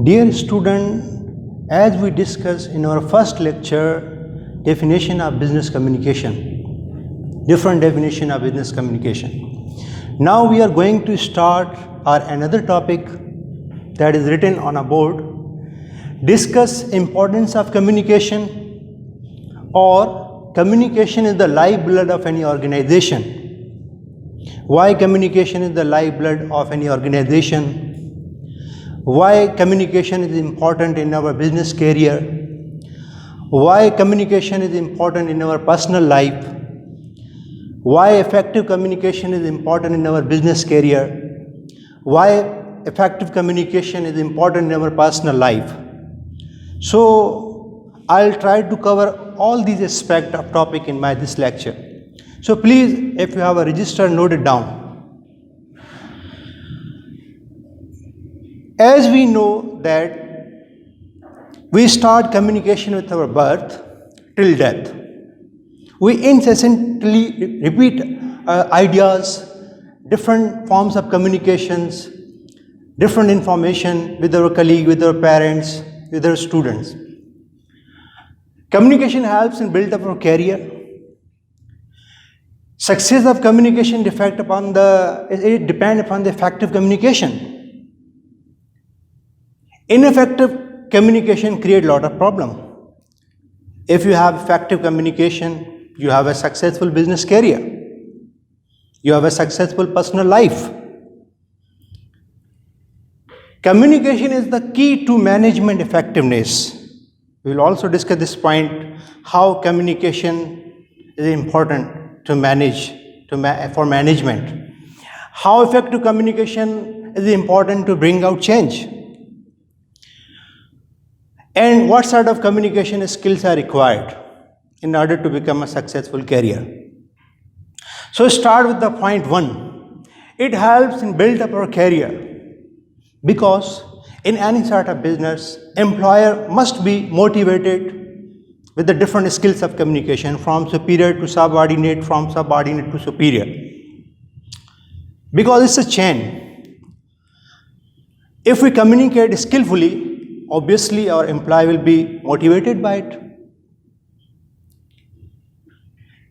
Dear student, as we discussed in our first lecture, definition of business communication, different definition of business communication. Now we are going to start our another topic that is written on a board. Discuss importance of communication, or communication is the lifeblood of any organization. Why communication is the lifeblood of any organization? Why communication is important in our business career? Why communication is important in our personal life? Why effective communication is important in our business career? Why effective communication is important in our personal life? So I'll try to cover all these aspects of topic in this lecture. So please, if you have a register, note it down. As we know that we start communication with our birth till death. We incessantly repeat ideas, different forms of communications, different information with our colleague, with our parents, with our students. Communication helps in build up our career. Success of communication depends upon the effective communication. Ineffective communication creates a lot of problem. If you have effective communication, you have a successful business career. You have a successful personal life. Communication is the key to management effectiveness. We will also discuss this point, how communication is important to manage, for management. How effective communication is important to bring out change. And what sort of communication skills are required in order to become a successful career. So start with the point 1. It helps in build up our career, because in any sort of business, employer must be motivated with the different skills of communication, from superior to subordinate, from subordinate to superior. Because it's a chain. If we communicate skillfully, obviously our employee will be motivated by it.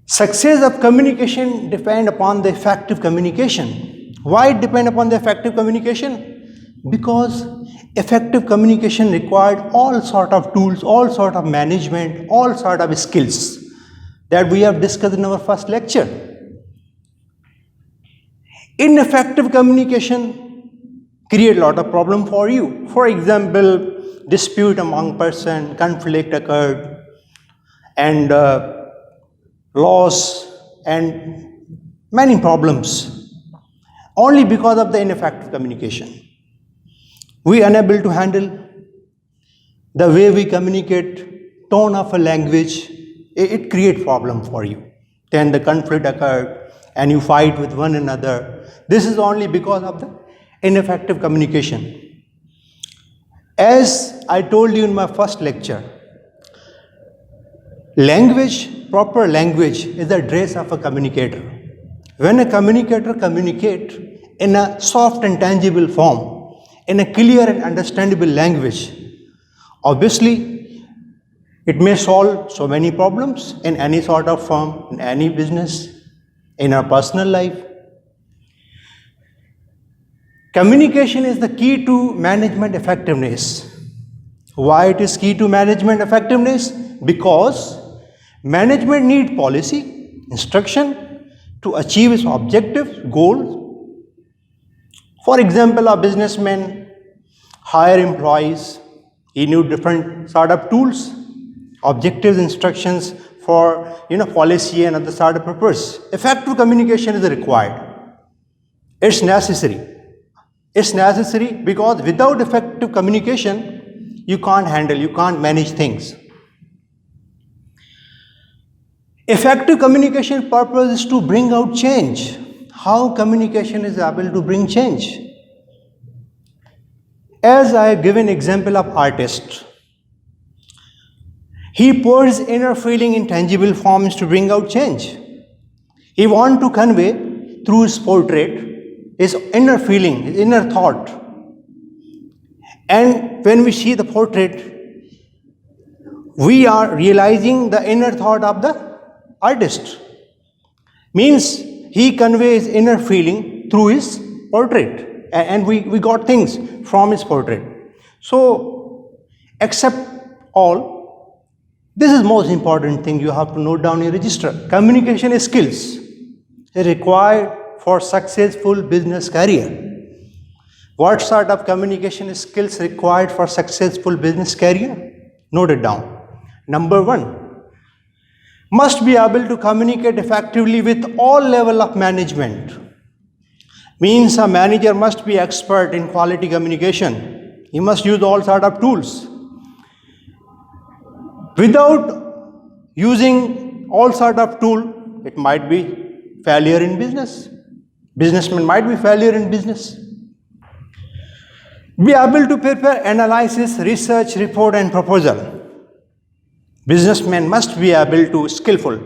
Success of communication depends upon the effective communication. Why it depends upon the effective communication? Because effective communication required all sort of tools, all sort of management, all sort of skills that we have discussed in our first lecture. Ineffective communication create a lot of problem for you. For example, dispute among person, conflict occurred, and loss and many problems, only because of the ineffective communication. We are unable to handle the way we communicate, tone of a language, it creates problem for you. Then the conflict occurred and you fight with one another. This is only because of the ineffective communication. As I told you in my first lecture, language, proper language is the dress of a communicator. When a communicator communicates in a soft and tangible form, in a clear and understandable language, obviously it may solve so many problems in any sort of firm, in any business, in our personal life. Communication is the key to management effectiveness. Why it is key to management effectiveness? Because management needs policy, instruction to achieve its objectives, goals. For example, a businessman hire employees, he needs different sort of tools, objectives, instructions for policy and other sort of purpose. Effective communication is required. It's necessary. It's necessary because without effective communication, you can't handle, you can't manage things. Effective communication purpose is to bring out change. How communication is able to bring change? As I have given example of artist, he pours inner feeling in tangible forms to bring out change. He wants to convey through his portrait his inner feeling, his inner thought. And when we see the portrait, we are realizing the inner thought of the artist. Means he conveys inner feeling through his portrait, and we got things from his portrait. So, except all, this is most important thing you have to note down in your register. Communication skills are required for successful business career. What sort of communication skills required for successful business career? Note it down. Number 1, must be able to communicate effectively with all level of management. Means a manager must be expert in quality communication. He must use all sort of tools. Without using all sort of tool, it might be failure in business. Businessman might be failure in business. Be able to prepare analysis, research, report and proposal. Businessmen must be able to skillful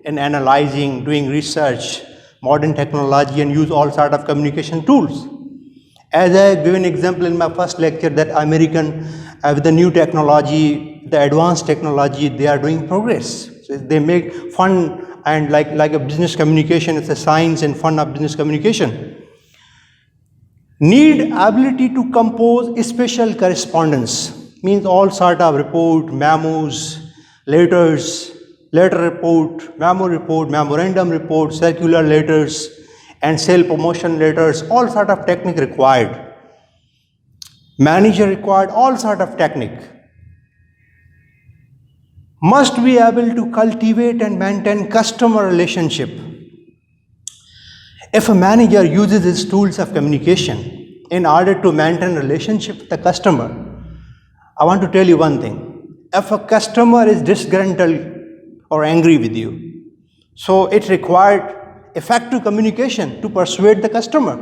in analyzing, doing research, modern technology and use all sort of communication tools. As I give an example in my first lecture that American with the new technology, the advanced technology, they are doing progress. So they make fun and like a business communication, it's a science and fun of business communication. Need ability to compose special correspondence, means all sort of report, memos, letters, letter report, memo report, memorandum report, circular letters and sale promotion letters, all sort of technique required. Manager required all sort of technique. Must be able to cultivate and maintain customer relationship. If a manager uses his tools of communication in order to maintain relationship with the customer, I want to tell you one thing. If a customer is disgruntled or angry with you, so it required effective communication to persuade the customer.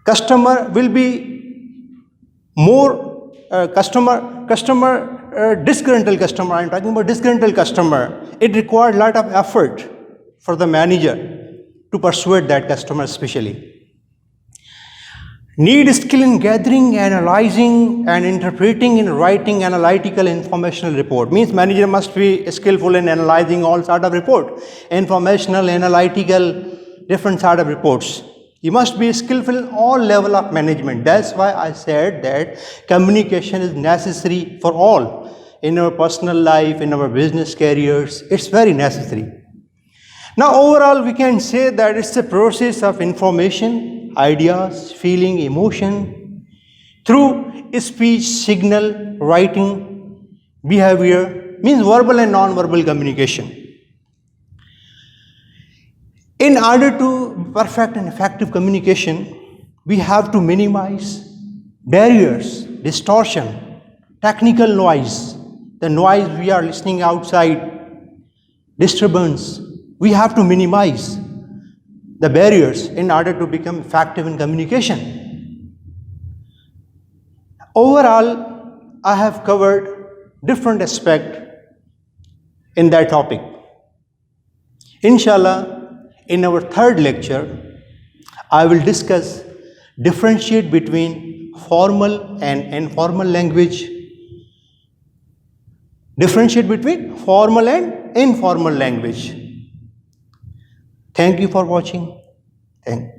Customer will be more disgruntled customer. I'm talking about disgruntled customer. It required a lot of effort for the manager to persuade that customer especially. Need skill in gathering, analyzing and interpreting in writing analytical informational report. Means manager must be skillful in analyzing all sort of report, informational, analytical, different sort of reports. You must be skillful in all level of management. That's why I said that communication is necessary for all. In our personal life, in our business careers, it's very necessary. Now overall we can say that it's a process of information, ideas, feeling, emotion through speech, signal, writing, behavior, means verbal and non-verbal communication. In order to perfect and effective communication, we have to minimize barriers, distortion, technical noise, the noise we are listening outside, disturbance. We have to minimize the barriers in order to become effective in communication. Overall, I have covered different aspects in that topic. Inshallah, in our third lecture, I will discuss differentiate between formal and informal language, differentiate between formal and informal language. Thank you for watching. Thank you.